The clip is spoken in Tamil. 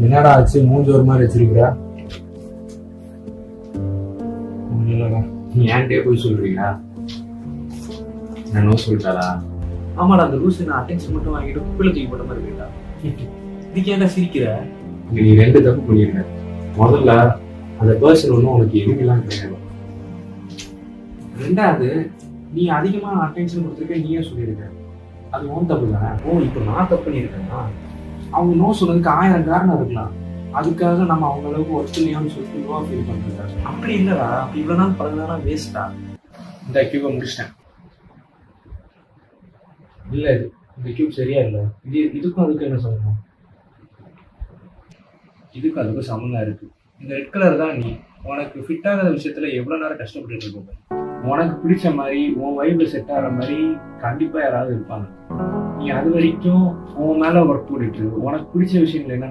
என்னடா ஆச்சு? மூஞ்சி ஒரு மாதிரி வச்சிருக்கிற? நீ ஏன்டே போய் சொல்றீங்களா? நான் சொல்லிட்டாரா? ஆமாடா, அந்த லூசு நான் அட்டென்ஷன் மட்டும் வாங்கிட்டு குப்பில தூக்கி போட்ட மாதிரி இருக்கா. இதுக்கு ஏன்டா சிரிக்கிற? நீ 2 தப்பு பண்ணிருக்க. முதல்ல அந்த பர்சன் ஒன்றும் உனக்கு எதுக்கெல்லாம் கிடையாது. 2வது, நீ அதிகமா அட்டென்ஷன் கொடுத்துருக்க, நீயே சொல்லியிருக்க. அது உன் தப்பு தானே. ஓ, இப்போ நான் தப்பு பண்ணியிருக்கேன்னா? அவங்க நோ சொன்னதுக்கு 1000 காரணம் இருக்கலாம். அதுக்காக நம்ம அவங்க அளவுக்கு ஒத்துலையான்னு சொல்லிட்டு லோவா ஃபீல் பண்றாங்க. அப்படி இல்லடா, அப்படி இவ்வளவு நாள் பழகினா வேஸ்டா. இந்த கியூபை முடிச்சிட்டேன். இல்ல, இந்த கியூப் சரியா இல்லை. இதுக்கும் அதுக்கும் என்ன சொல்லணும்? இதுக்கும் அதுக்கும் சம்மந்தம் இருக்கு. இந்த ரெட் கலர் தான் நீ. உனக்கு ஃபிட் ஆகாத விஷயத்துல எவ்வளவு நேரம் கஷ்டப்பட்டு இருக்க. உனக்கு பிடிச்ச மாதிரி உன் வைப்ல செட் ஆகிற மாதிரி கண்டிப்பா யாராவது இருப்பாங்க. நீ அது வரைக்கும் உன் மேல ஒர்க் போட்டுட்டு உனக்கு பிடிச்ச விஷயங்கள் என்ன